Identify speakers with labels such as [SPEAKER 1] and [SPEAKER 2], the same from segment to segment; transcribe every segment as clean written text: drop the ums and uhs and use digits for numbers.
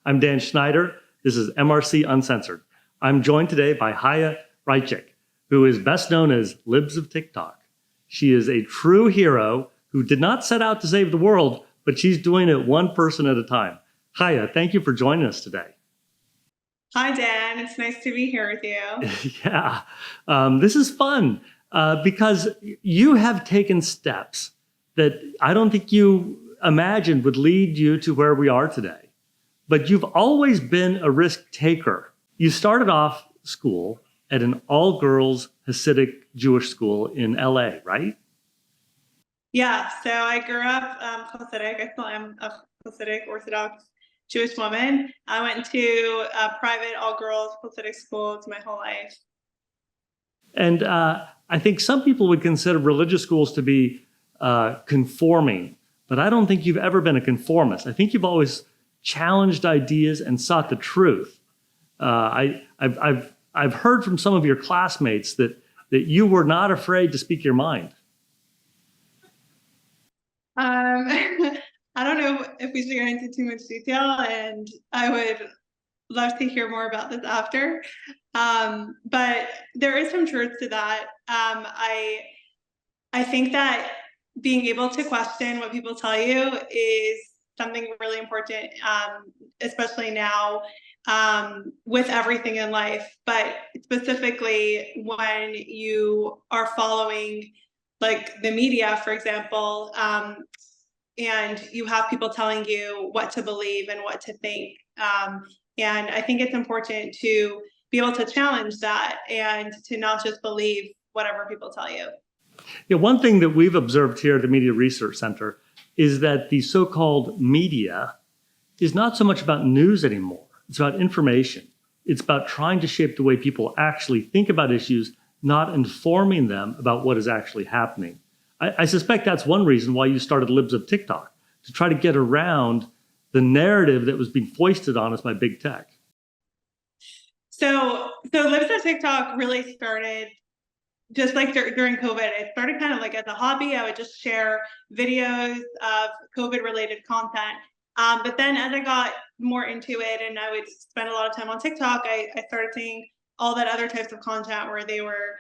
[SPEAKER 1] I'm Dan Schneider. This is MRC Uncensored. I'm joined today by Chaya, Raichik, who is best known as Libs of TikTok. She is a true hero who did not set out to save the world, but she's doing it one person at a time. Chaya, thank you for joining us today.
[SPEAKER 2] Hi, Dan. It's nice to be here with you.
[SPEAKER 1] Yeah, this is fun because you have taken steps that I don't think you imagined would lead you to where we are today. But you've always been a risk taker. You started off school at an all-girls Hasidic Jewish school in LA, right?
[SPEAKER 2] Yeah, so I grew up Hasidic. I still am a Hasidic Orthodox Jewish woman. I went to a private all-girls Hasidic schools my whole life.
[SPEAKER 1] And I think some people would consider religious schools to be conforming, but I don't think you've ever been a conformist. I think you've always challenged ideas and sought the truth. I've heard from some of your classmates that you were not afraid to speak your mind.
[SPEAKER 2] I don't know if we should go into too much detail, and I would love to hear more about this after. But there is some truth to that. I think that being able to question what people tell you is something really important, especially now with everything in life, but specifically when you are following like the media, for example, and you have people telling you what to believe and what to think. And I think it's important to be able to challenge that and to not just believe whatever people tell you.
[SPEAKER 1] Yeah, one thing that we've observed here at the Media Research Center is that the so-called media is not so much about news anymore. It's about information. It's about trying to shape the way people actually think about issues, not informing them about what is actually happening. I suspect that's one reason why you started Libs of TikTok, to try to get around the narrative that was being foisted on us by big tech.
[SPEAKER 2] So Libs of TikTok really started just like during COVID. It started kind of like as a hobby. I would just share videos of COVID-related content. But then as I got more into it and I would spend a lot of time on TikTok, I started seeing all that other types of content where they were,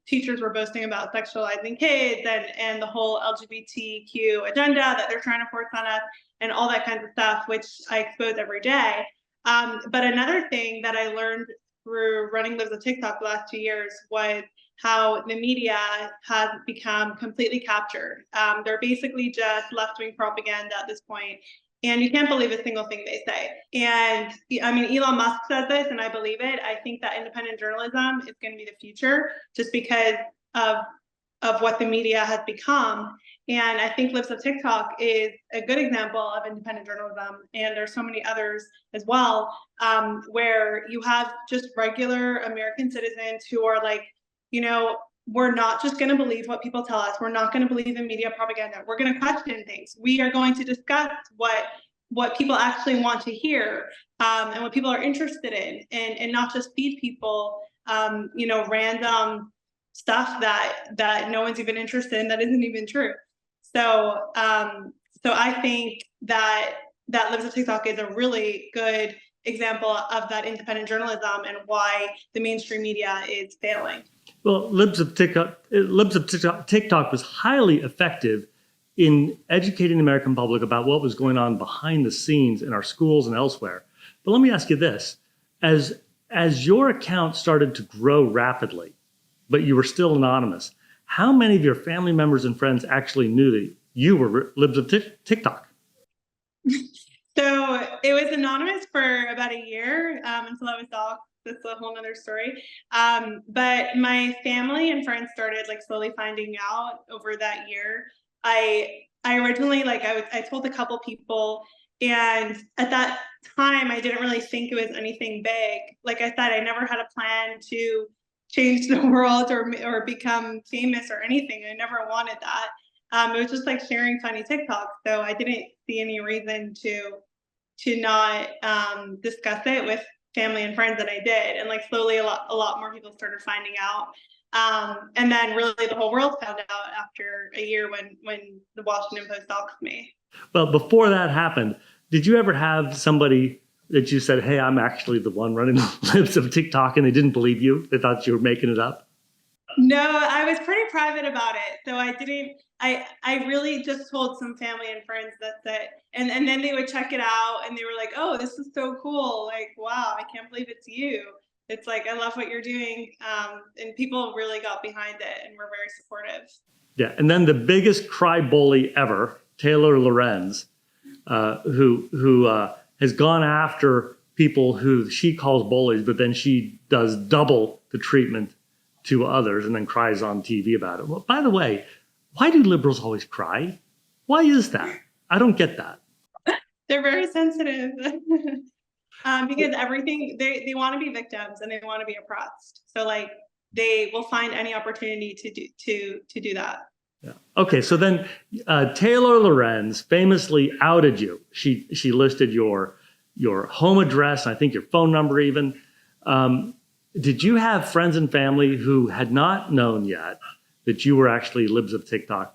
[SPEAKER 2] teachers were boasting about sexualizing kids and the whole LGBTQ agenda that they're trying to force on us and all that kinds of stuff, which I expose every day. But another thing that I learned through running Libs of TikTok the last 2 years was how the media has become completely captured. They're basically just left-wing propaganda at this point, and you can't believe a single thing they say. And I mean, Elon Musk says this, and I believe it. I think that independent journalism is going to be the future, just because of what the media has become. And I think Libs of TikTok is a good example of independent journalism. And there's so many others as well, where you have just regular American citizens who are like, we're not just going to believe what people tell us. We're not going to believe in media propaganda. We're going to question things. We are going to discuss what people actually want to hear, and what people are interested in, and not just feed people, random stuff that no one's even interested in, that isn't even true. So I think that Libs of TikTok is a really good example of that independent journalism and why the mainstream media is failing.
[SPEAKER 1] Well, Libs of TikTok was highly effective in educating the American public about what was going on behind the scenes in our schools and elsewhere. But let me ask you this: as your account started to grow rapidly, but you were still anonymous, how many of your family members and friends actually knew that you were Libs of TikTok?
[SPEAKER 2] So it was anonymous for about a year until I was doxxed. That's a whole nother story. But my family and friends started like slowly finding out over that year. I originally, I told a couple people, and at that time I didn't really think it was anything big. Like I said, I never had a plan to change the world or become famous or anything. I never wanted that. It was just like sharing funny TikToks. So I didn't see any reason to not discuss it with family and friends that I did. And like slowly a lot more people started finding out. And then really the whole world found out after a year when the Washington Post doxed me.
[SPEAKER 1] Well, before that happened, did you ever have somebody that you said, hey, I'm actually the one running the libs of TikTok, and they didn't believe you? They thought you were making it up?
[SPEAKER 2] No, I was pretty private about it. So I didn't, I really just told some family and friends that's it. And then they would check it out and they were like, oh, this is so cool. Like, wow, I can't believe it's you. It's like, I love what you're doing. And people really got behind it and were very supportive.
[SPEAKER 1] Yeah. And then the biggest cry bully ever, Taylor Lorenz, who has gone after people who she calls bullies, but then she does double the treatment to others and then cries on TV about it. Well, by the way, why do liberals always cry? Why is that? I don't get that.
[SPEAKER 2] They're very sensitive. Because everything, they want to be victims and they want to be oppressed. So like they will find any opportunity to do that.
[SPEAKER 1] Yeah. Okay, so then Taylor Lorenz famously outed you. She listed your home address, and I think your phone number even. Did you have friends and family who had not known yet that you were actually libs of TikTok,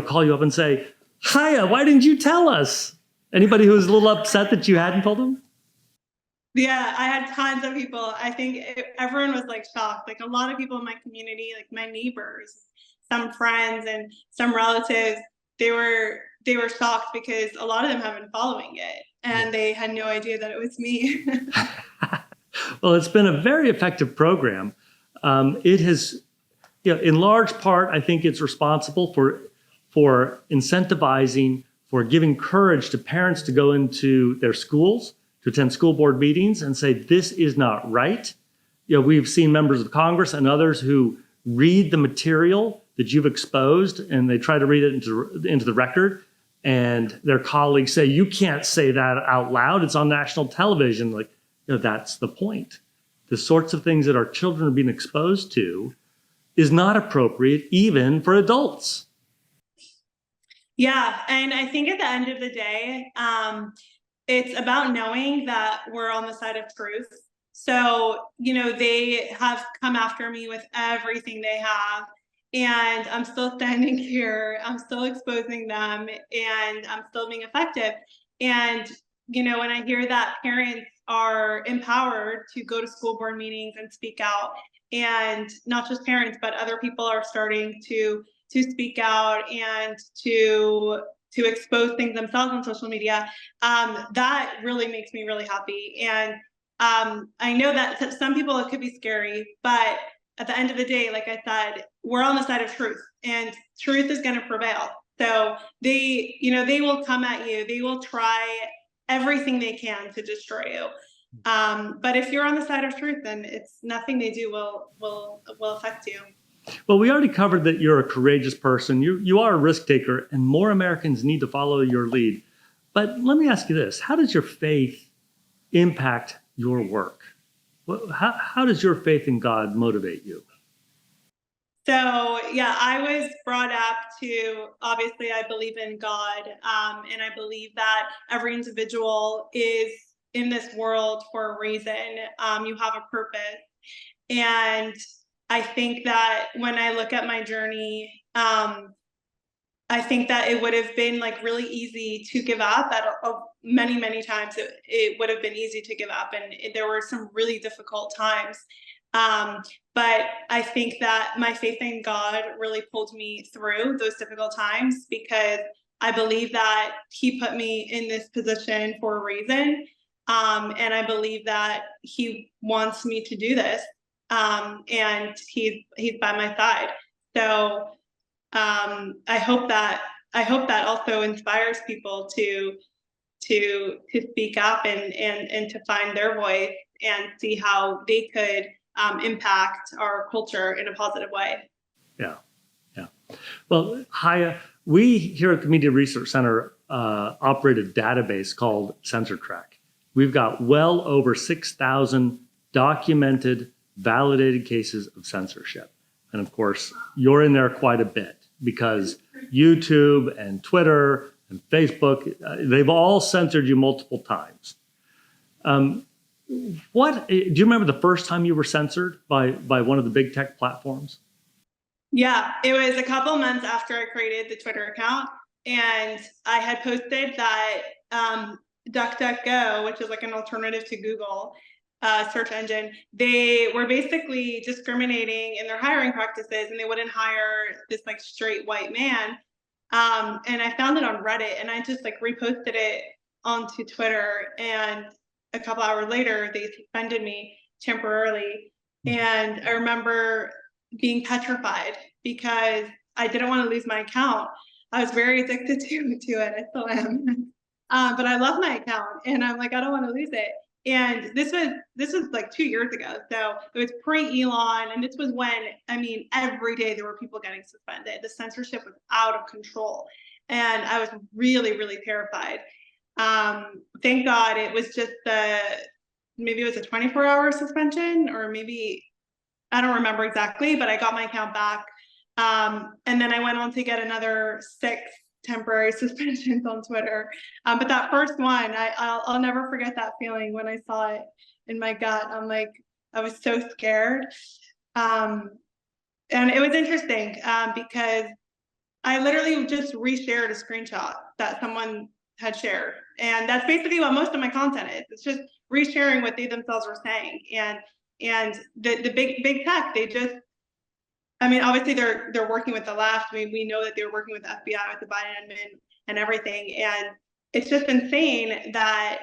[SPEAKER 1] call you up and say, Chaya, why didn't you tell us? Anybody who was a little upset that you hadn't told them?
[SPEAKER 2] Yeah, I had tons of people. I think everyone was like shocked. Like a lot of people in my community, like my neighbors, some friends and some relatives, they were shocked because a lot of them have been following it and they had no idea that it was me.
[SPEAKER 1] Well, it's been a very effective program. It has, in large part, I think it's responsible for incentivizing, for giving courage to parents to go into their schools, to attend school board meetings and say, this is not right. We've seen members of Congress and others who read the material that you've exposed and they try to read it into the record. And their colleagues say, you can't say that out loud. It's on national television. Like, that's the point. The sorts of things that our children are being exposed to is not appropriate even for adults.
[SPEAKER 2] Yeah, and I think at the end of the day, it's about knowing that we're on the side of truth. So, they have come after me with everything they have, and I'm still standing here, I'm still exposing them, and I'm still being effective. And, when I hear that parents are empowered to go to school board meetings and speak out, and not just parents, but other people are starting to speak out and to expose things themselves on social media, that really makes me really happy. And I know that some people it could be scary, but at the end of the day, like I said, we're on the side of truth, and truth is going to prevail. So they will come at you. They will try everything they can to destroy you. But if you're on the side of truth, then it's nothing they do will affect you.
[SPEAKER 1] Well, we already covered that you're a courageous person. You are a risk taker, and more Americans need to follow your lead. But let me ask you this. How does your faith impact your work? How does your faith in God motivate you?
[SPEAKER 2] So, yeah, I was brought up to, obviously, I believe in God, and I believe that every individual is in this world for a reason. You have a purpose. And I think that when I look at my journey, I think that it would have been like really easy to give up at many, many times. It would have been easy to give up, and there were some really difficult times. But I think that my faith in God really pulled me through those difficult times, because I believe that He put me in this position for a reason. And I believe that He wants me to do this. And he's by my side. So I hope that also inspires people to speak up and to find their voice and see how they could impact our culture in a positive way.
[SPEAKER 1] Yeah. Well, Chaya, we here at the Media Research Center operate a database called Censored. We've got well over 6,000 documented, validated cases of censorship. And of course, you're in there quite a bit because YouTube and Twitter and Facebook, they've all censored you multiple times. Do you remember the first time you were censored by one of the big tech platforms?
[SPEAKER 2] Yeah, it was a couple months after I created the Twitter account, and I had posted that DuckDuckGo, which is like an alternative to Google search engine, they were basically discriminating in their hiring practices, and they wouldn't hire this like straight white man. And I found it on Reddit, and I just like reposted it onto Twitter, and a couple hours later they suspended me temporarily. And I remember being petrified because I didn't want to lose my account. I was very addicted to it. I still am. But I love my account, and I'm like, I don't want to lose it. And this was like 2 years ago. So it was pre-Elon, and this was when, I mean, every day there were people getting suspended. The censorship was out of control, and I was really, really terrified. Thank God it was just maybe it was a 24-hour suspension, or maybe, I don't remember exactly, but I got my account back. And then I went on to get another 6 temporary suspensions on Twitter. But that first one, I'll never forget that feeling when I saw it in my gut. I'm like, I was so scared. And it was interesting because I literally just reshared a screenshot that someone had shared. And that's basically what most of my content is. It's just resharing what they themselves were saying. And the big tech, they just, I mean, obviously they're working with the left. I mean, we know that they were working with the FBI, with the Biden admin and everything. And it's just insane that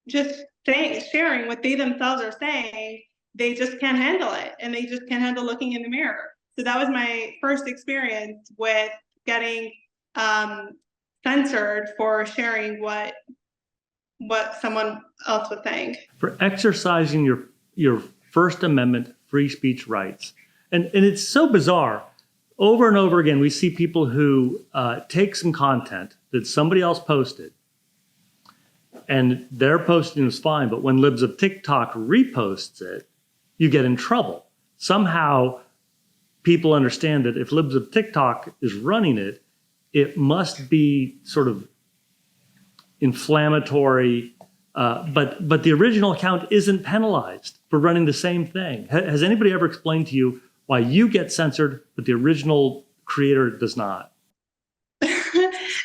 [SPEAKER 2] just sharing what they themselves are saying, they just can't handle it. And they just can't handle looking in the mirror. So that was my first experience with getting censored for sharing what someone else was saying.
[SPEAKER 1] For exercising your First Amendment free speech rights. And it's so bizarre. Over and over again, we see people who take some content that somebody else posted, and their posting is fine, but when Libs of TikTok reposts it, you get in trouble. Somehow, people understand that if Libs of TikTok is running it, it must be sort of inflammatory, but the original account isn't penalized for running the same thing. Has anybody ever explained to you why you get censored, but the original creator does not?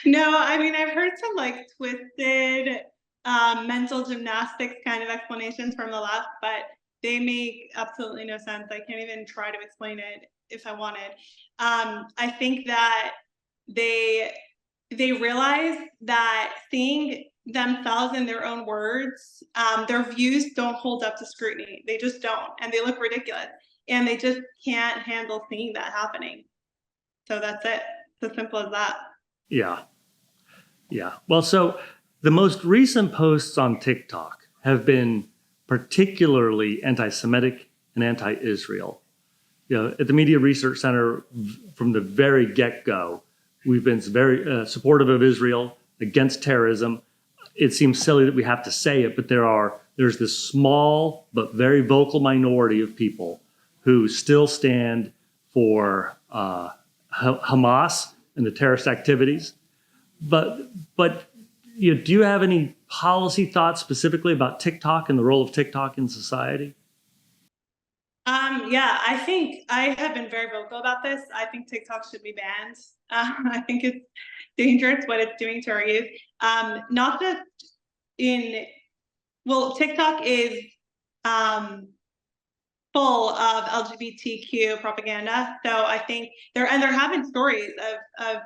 [SPEAKER 2] No, I mean, I've heard some like twisted mental gymnastics kind of explanations from the left, but they make absolutely no sense. I can't even try to explain it if I wanted. I think that they realize that seeing themselves in their own words, their views don't hold up to scrutiny. They just don't, and they look ridiculous. And they just can't handle seeing that happening. So that's it. It's as simple as that.
[SPEAKER 1] Yeah. Yeah. Well, so the most recent posts on TikTok have been particularly anti-Semitic and anti-Israel. You know, at the Media Research Center, from the very get-go, we've been very supportive of Israel, against terrorism. It seems silly that we have to say it, but there's this small but very vocal minority of people who still stand for Hamas and the terrorist activities. But do you have any policy thoughts specifically about TikTok and the role of TikTok in society?
[SPEAKER 2] Yeah, I think I have been very vocal about this. I think TikTok should be banned. I think it's dangerous what it's doing to our youth. Not just TikTok is full of LGBTQ propaganda. So I think there have been stories of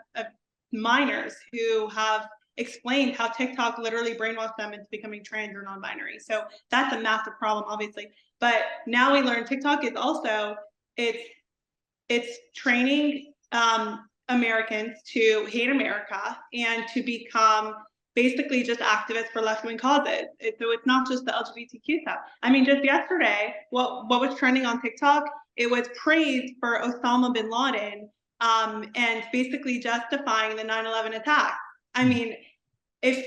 [SPEAKER 2] minors who have explained how TikTok literally brainwashed them into becoming trans or non-binary. So that's a massive problem, obviously. But now we learn TikTok is also, it's training Americans to hate America and to become basically just activists for left-wing causes. So it's not just the LGBTQ stuff. I mean, just yesterday, what was trending on TikTok, it was praise for Osama bin Laden and basically justifying the 9/11 attack. I mean, if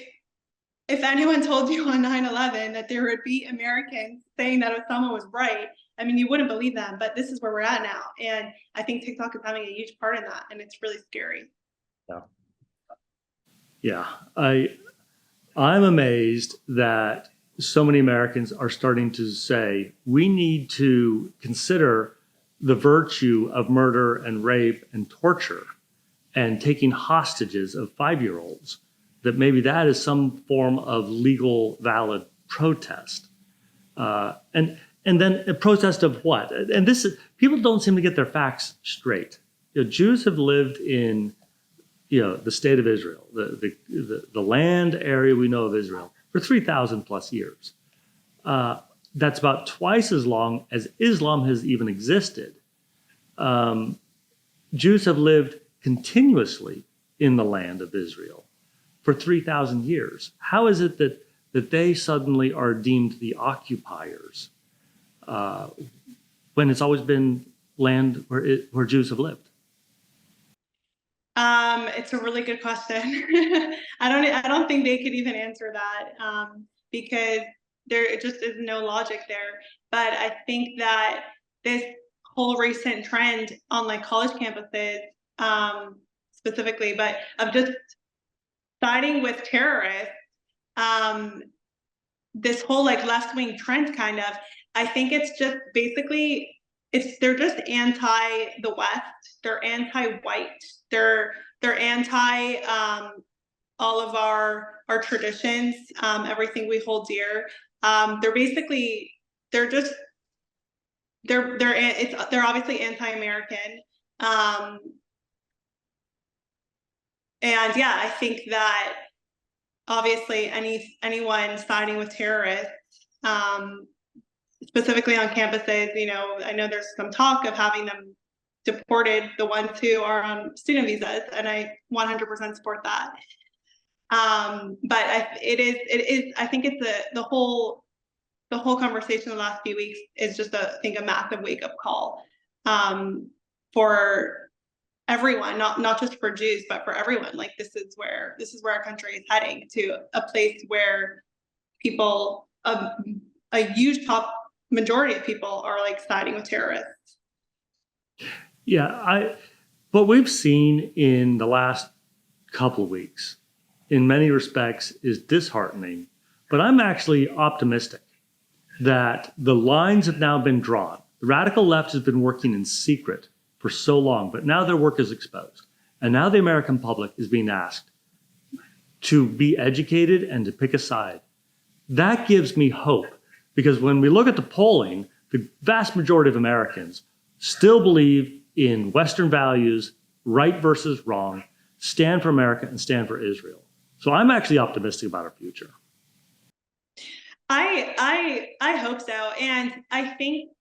[SPEAKER 2] anyone told you on 9/11 that there would be Americans saying that Osama was right, I mean, you wouldn't believe them, but this is where we're at now. And I think TikTok is having a huge part in that, and it's really scary.
[SPEAKER 1] Yeah. Yeah. I'm amazed that so many Americans are starting to say, we need to consider the virtue of murder and rape and torture and taking hostages of 5-year-olds that maybe that is some form of legal valid protest. And then a protest of what? And this is, people don't seem to get their facts straight. Jews have lived in, the state of Israel, the land area we know of Israel, for 3,000 plus years. That's about twice as long as Islam has even existed. Jews have lived continuously in the land of Israel for 3,000 years. How is it that they suddenly are deemed the occupiers when it's always been land where Jews have lived?
[SPEAKER 2] It's a really good question. I don't think they could even answer that because there just is no logic there. But I think that this whole recent trend on like college campuses specifically, but of just siding with terrorists, this whole like left-wing trend kind of, I think it's just basically they're just anti the West, they're anti-white, they're anti all of our traditions, everything we hold dear. They're obviously anti-American. And yeah, I think that obviously anyone siding with terrorists, specifically on campuses, I know there's some talk of having them deported, the ones who are on student visas, and I 100% support that. But I think it's the whole conversation the last few weeks is just I think a massive wake-up call for everyone, not just for Jews, but for everyone. Like this is where our country is heading, to a place where people, a huge majority of people are like siding with terrorists.
[SPEAKER 1] Yeah, what we've seen in the last couple of weeks, in many respects, is disheartening. But I'm actually optimistic that the lines have now been drawn. The radical left has been working in secret for so long, but now their work is exposed. And now the American public is being asked to be educated and to pick a side. That gives me hope, because when we look at the polling, the vast majority of Americans still believe in Western values, right versus wrong, stand for America and stand for Israel. So I'm actually optimistic about our future.
[SPEAKER 2] I hope so. And I think,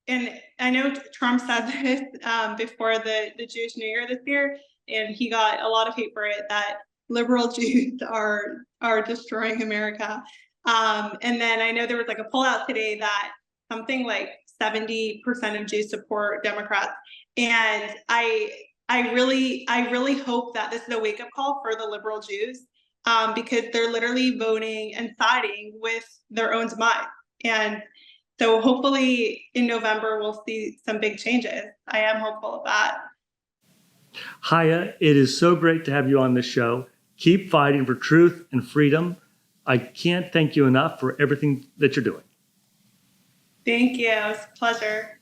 [SPEAKER 2] and I know Trump said this before the Jewish New Year this year, and he got a lot of hate for it, that liberal Jews are destroying America. And then I know there was like a poll out today that something like 70% of Jews support Democrats. And I really hope that this is a wake-up call for the liberal Jews, because they're literally voting and siding with their own demise. And so hopefully in November, we'll see some big changes. I am hopeful of that.
[SPEAKER 1] Chaya, it is so great to have you on this show. Keep fighting for truth and freedom. I can't thank you enough for everything that you're doing.
[SPEAKER 2] Thank you. It was a pleasure.